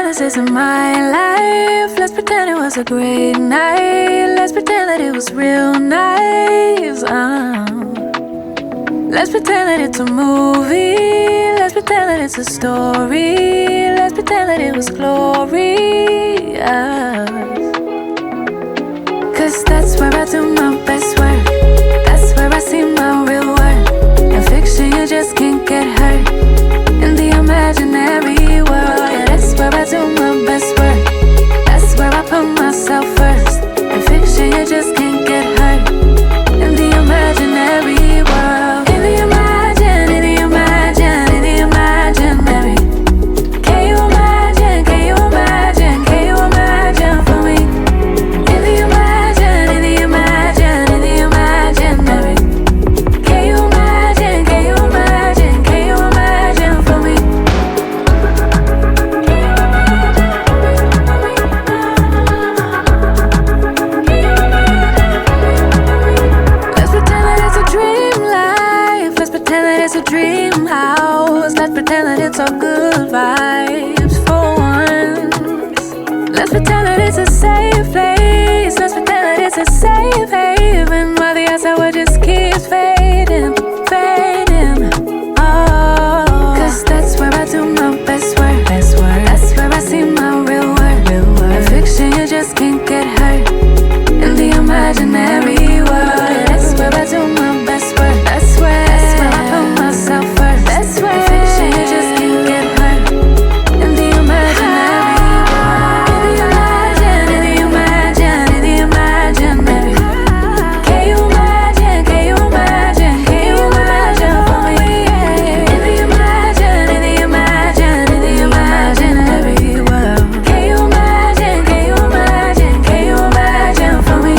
this isn't my life. Let's pretend it was a great night. Let's pretend that it was real nice. Let's pretend that it's a movie. Let's pretend that it's a story. Let's pretend that it was glorious. Cause that's where I do my best work. That's where I see my real worth. In fiction you just can't get hurt. In the imaginary world, yeah, that's where I do my best work. That's where I put myself first. In fiction you just can't get hurt. In the imaginary world. In the imagine, in the imagine, in the imaginary. Can you imagine, can you imagine, can you imagine for me? In the imagine, in the imagine, in the imaginary. Can you imagine, can you imagine, can you imagine for me? Let's pretend that it's a dream life. Let's pretend that it's a dream house. Let's pretend that it's all good vibes for once. Let's pretend that it's a safe place. Let's pretend that it's a safe haven. While the outside world just keeps fading, fading. Oh, cause that's where I do my best work. Best work. That's where I see my real worth. Real worth. In fiction you just can't get hurt. In the imaginary world, yeah, that's where I do my best work. That's where I put myself first. That's where in fiction you just can't get hurt. In the imaginary world. In the imagine, in the imagine, in the imaginary. Can you imagine, can you imagine, can you imagine for me? In the imagine, in the imagine, in the imaginary world. Can you imagine, can you imagine, can you imagine for me?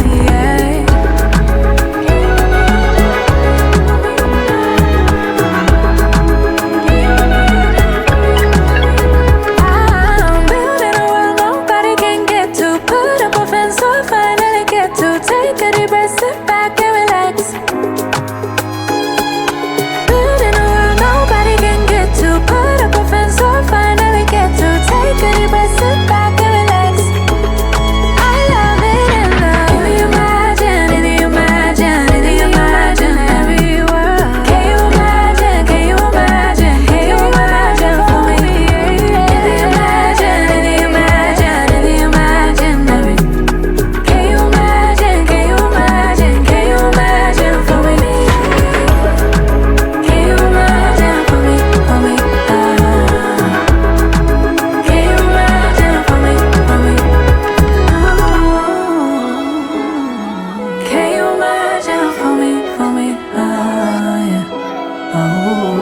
I'm building a world nobody can get to. Put up a fence so I finally get to. Take a deep breath, sit back and relax. Building a world nobody can get to. Put up a fence so I finally get to. Take a deep breath, sit back and relax. I love it in love. In the imagine, in the imagine, in the imaginary world. Can you imagine, can you imagine, can you imagine for me? In the imagine, in the imagine, in the imaginary. Can you imagine, can you imagine, can you imagine for me? Can you imagine for me, for me? Can you imagine for me, for me? Can you imagine for me, for me? Yeah. Oh.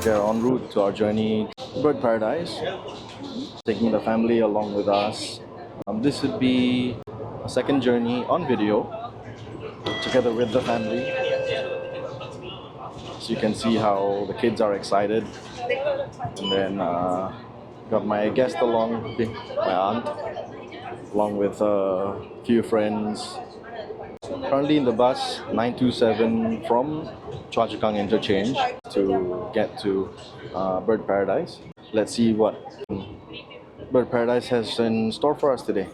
We're en route to our journey, Bird Paradise, taking the family along with us. This would be a second journey on video, together with the family. So you can see how the kids are excited. And then got my guest along, my aunt, along with a few friends. Currently in the bus 927 from Choa Chu Kang Interchange to get to Bird Paradise. Let's see what Bird Paradise has in store for us today.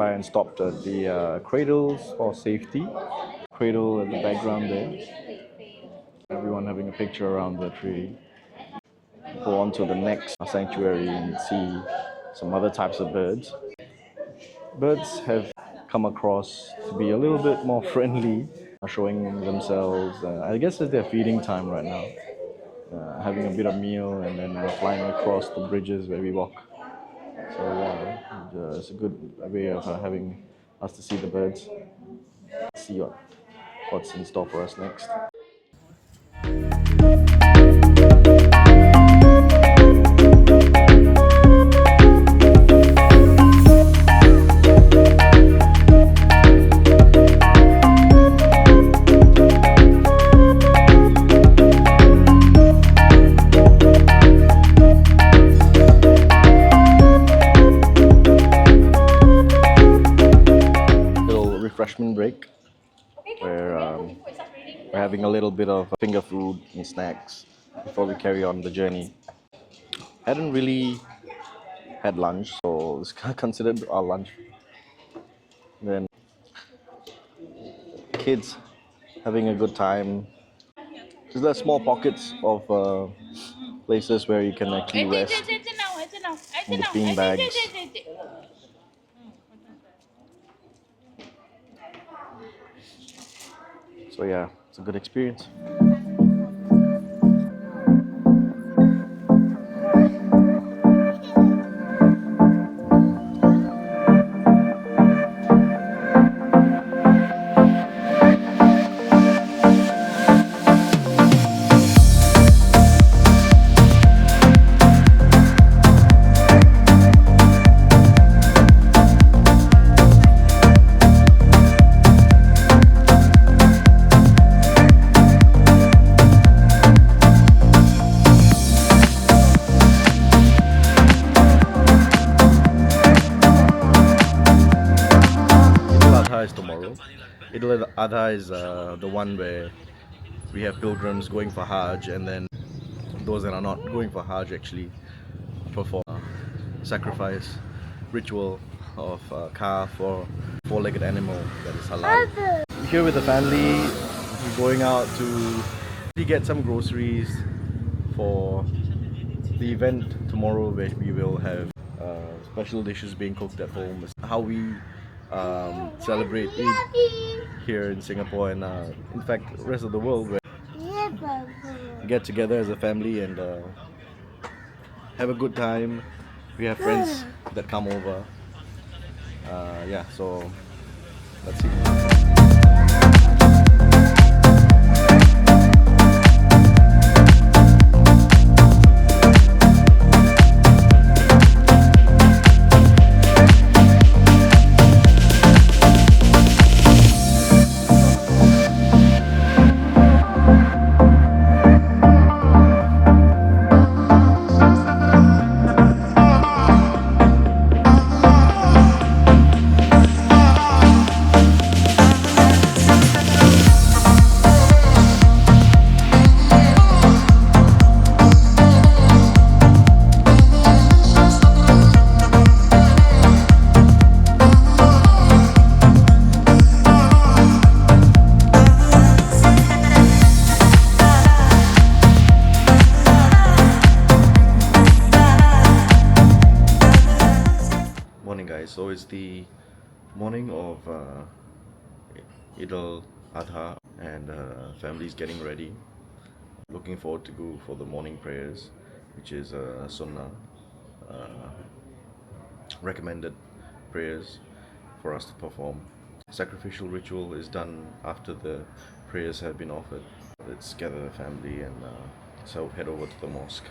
And stopped at the cradles for safety. Cradle in the background there. Everyone having a picture around the tree. Go on to the next sanctuary and see some other types of birds. Birds have come across to be a little bit more friendly, showing themselves. I guess it's their feeding time right now. Having a bit of meal and then flying across the bridges where we walk. So yeah, it's a good way of having us to see the birds. See what's in store for us next. Refreshment break where we're having a little bit of finger food and snacks before we carry on the journey. Hadn't really had lunch, so it's considered our lunch. Then kids having a good time. There's like small pockets of places where you can actually rest in between bags. So yeah, it's a good experience. Is tomorrow. Idul Adha is the one where we have pilgrims going for Hajj, and then those that are not going for Hajj actually perform sacrifice ritual of calf or four-legged animal that is halal. Here with the family, we're going out to get some groceries for the event tomorrow, where we will have special dishes being cooked at home. How we celebrate Eid here in Singapore and in fact the rest of the world, where get together as a family and have a good time. We have friends that come over. Yeah, so let's see. Morning, guys. So it's the morning of Eid al-Adha, and family's getting ready. Looking forward to go for the morning prayers, which is sunnah, uh, recommended prayers for us to perform. Sacrificial ritual is done after the prayers have been offered. Let's gather the family and so head over to the mosque.